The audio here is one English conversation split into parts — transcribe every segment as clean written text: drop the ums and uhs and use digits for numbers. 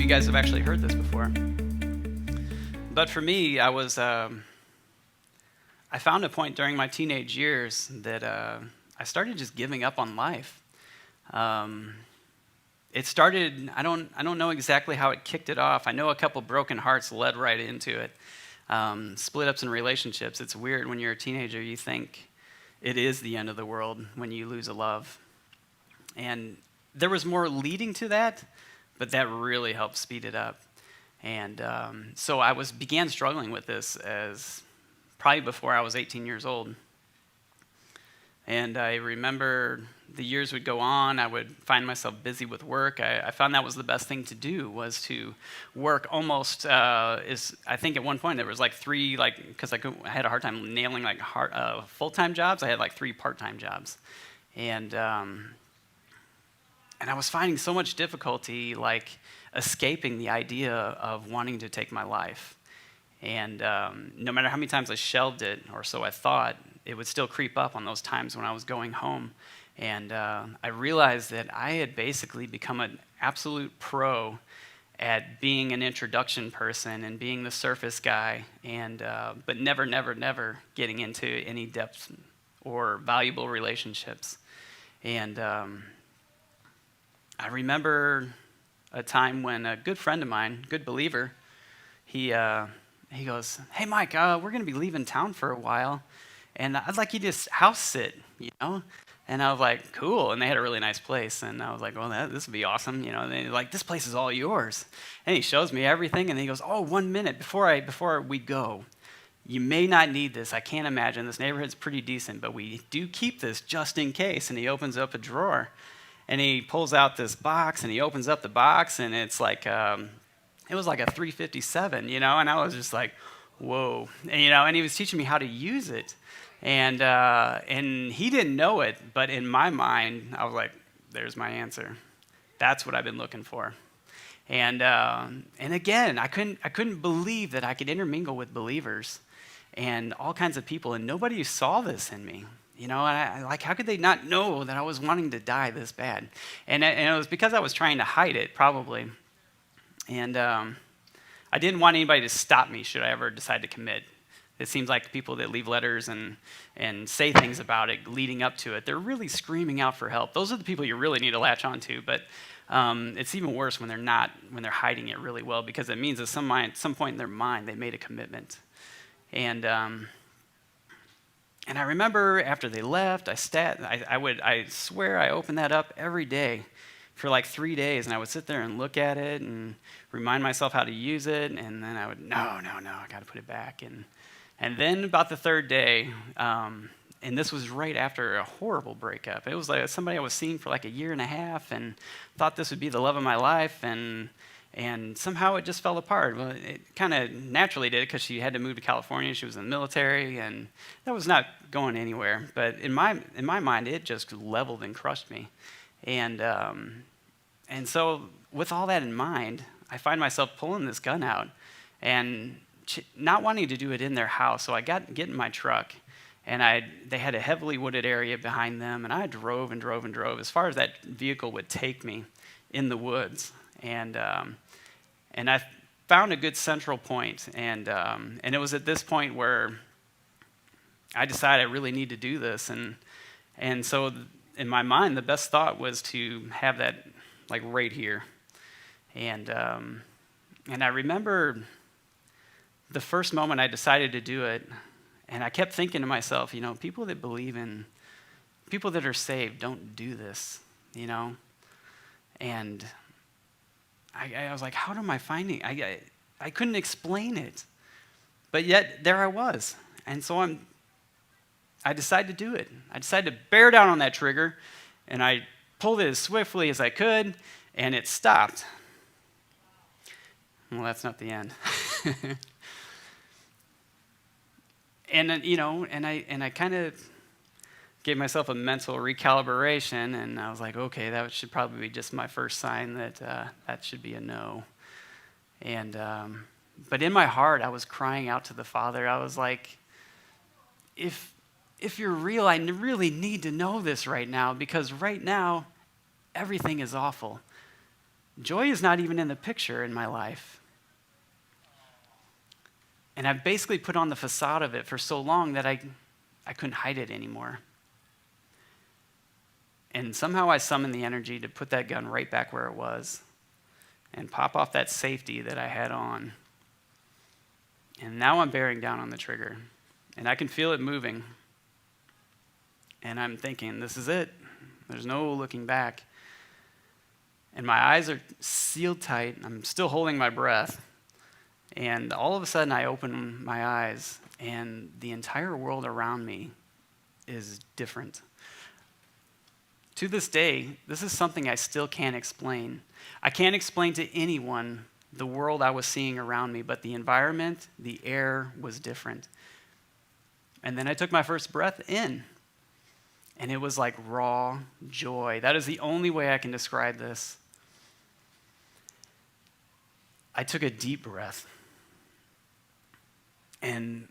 you guys have actually heard this before. But for me, I found a point during my teenage years that I started just giving up on life. Um, it started. I don't know exactly how it kicked it off. I know a couple broken hearts led right into it. Split ups in relationships. It's weird when you're a teenager. You think it is the end of the world when you lose a love. And there was more leading to that, but that really helped speed it up. And so began struggling with this as probably before I was 18 years old. And I remember the years would go on. I would find myself busy with work. I found that was the best thing to do, was to work almost. I think at one point there was like three, because I had a hard time nailing full-time jobs. I had like three part-time jobs, and I was finding so much difficulty escaping the idea of wanting to take my life. And no matter how many times I shelved it, or so I thought, it would still creep up on those times when I was going home. And I realized that I had basically become an absolute pro at being an introduction person and being the surface guy, but never getting into any depth or valuable relationships. And I remember a time when a good friend of mine, good believer, he goes, "Hey, Mike, we're going to be leaving town for a while, and I'd like you to just house sit, you know?" And I was like, "Cool." And they had a really nice place, and I was like, "Well, this would be awesome, you know?" And they're like, "This place is all yours." And he shows me everything, and he goes, "Oh, 1 minute before we go, you may not need this. I can't imagine. This neighborhood's pretty decent, but we do keep this just in case." And he opens up a drawer, and he pulls out this box, and he opens up the box, and it's like, it was like a 357, you know, and I was just like, whoa. And he was teaching me how to use it. And he didn't know it, but in my mind, I was like, there's my answer. That's what I've been looking for. And again, I couldn't believe that I could intermingle with believers and all kinds of people, and nobody saw this in me. And how could they not know that I was wanting to die this bad? And it was because I was trying to hide it, probably. And I didn't want anybody to stop me should I ever decide to commit. It seems like people that leave letters and say things about it leading up to it, they're really screaming out for help. Those are the people you really need to latch onto. But it's even worse when they're hiding it really well, because it means at some point in their mind they made a commitment. And I remember after they left, I swear I opened that up every day for like 3 days, and I would sit there and look at it and remind myself how to use it, and then I would, no, I got to put it back. And then about the third day, and this was right after a horrible breakup. It was like somebody I was seeing for like a year and a half, and thought this would be the love of my life, and somehow it just fell apart. Well, it kind of naturally did, because she had to move to California. She was in the military, and that was not going anywhere. But in my mind, it just leveled and crushed me. And so with all that in mind, I find myself pulling this gun out and not wanting to do it in their house. So I get in my truck, and they had a heavily wooded area behind them, and I drove and drove and drove as far as that vehicle would take me in the woods. And I found a good central point, and it was at this point where I decided I really need to do this. And so in my mind, the best thought was to have that like right here. And I remember the first moment I decided to do it, and I kept thinking to myself, people that believe in, people that are saved don't do this, And I was like, how am I finding? I couldn't explain it, but yet there I was. And so I decided to do it. I decided to bear down on that trigger, and I pulled it as swiftly as I could, and it stopped. Well, that's not the end. And I kind of gave myself a mental recalibration, and I was like, okay, that should probably be just my first sign that that should be a no. And but in my heart, I was crying out to the Father. I was like, if you're real, I really need to know this right now, because right now, everything is awful. joy is not even in the picture in my life. And I've basically put on the facade of it for so long that I couldn't hide it anymore. And somehow I summoned the energy to put that gun right back where it was and pop off that safety that I had on. And now I'm bearing down on the trigger, and I can feel it moving. And I'm thinking, this is it. There's no looking back. And my eyes are sealed tight. I'm still holding my breath. And all of a sudden, I open my eyes, and the entire world around me is different. To this day, this is something I still can't explain. I can't explain to anyone the world I was seeing around me, but the environment, the air was different. And then I took my first breath in, and it was like raw joy. That is the only way I can describe this. I took a deep breath, and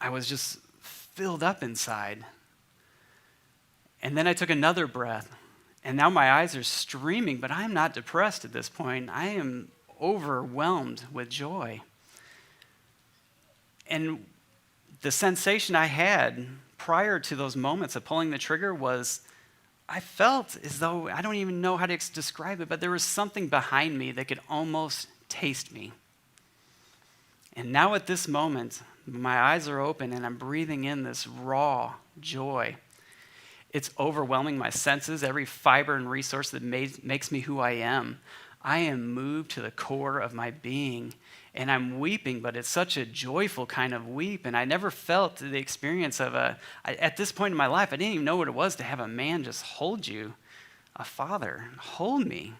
I was just filled up inside. And then I took another breath, and now my eyes are streaming, but I'm not depressed at this point. I am overwhelmed with joy. And the sensation I had prior to those moments of pulling the trigger was, I felt as though, I don't even know how to describe it, but there was something behind me that could almost taste me. And now at this moment, my eyes are open and I'm breathing in this raw joy. It's overwhelming my senses, every fiber and resource that makes me who I am. I am moved to the core of my being, and I'm weeping, but it's such a joyful kind of weep, and I never felt the experience of at this point in my life, I didn't even know what it was to have a man just hold you, a father, hold me.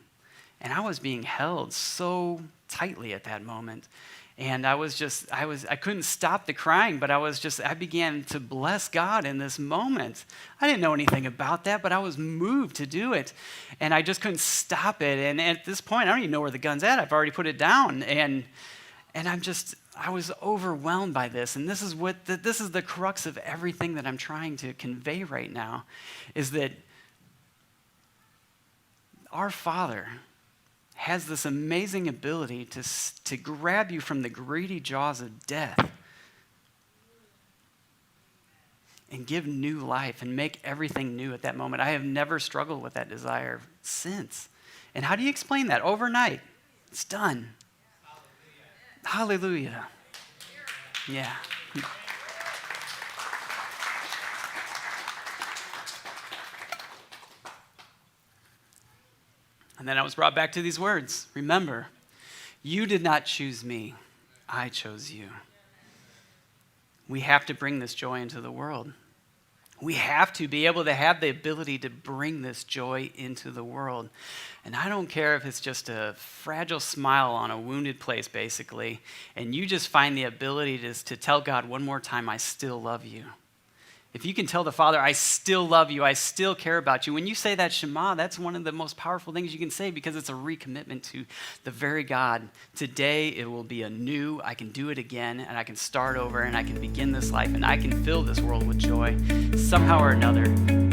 And I was being held so tightly at that moment. And I couldn't stop the crying, but I began to bless God in this moment. I didn't know anything about that, but I was moved to do it. And I just couldn't stop it. And at this point, I don't even know where the gun's at. I've already put it down. And I was overwhelmed by this. And this is the crux of everything that I'm trying to convey right now, is that our Father has this amazing ability to grab you from the greedy jaws of death and give new life and make everything new at that moment. I have never struggled with that desire since. And how do you explain that? Overnight, it's done. Hallelujah. Yeah. And then I was brought back to these words. Remember, you did not choose me. I chose you. We have to bring this joy into the world. We have to be able to have the ability to bring this joy into the world. And I don't care if it's just a fragile smile on a wounded place, basically, and you just find the ability to tell God one more time, I still love you. If you can tell the Father, I still love you, I still care about you. When you say that Shema, that's one of the most powerful things you can say, because it's a recommitment to the very God. Today, it will be anew. I can do it again, and I can start over, and I can begin this life, and I can fill this world with joy somehow or another.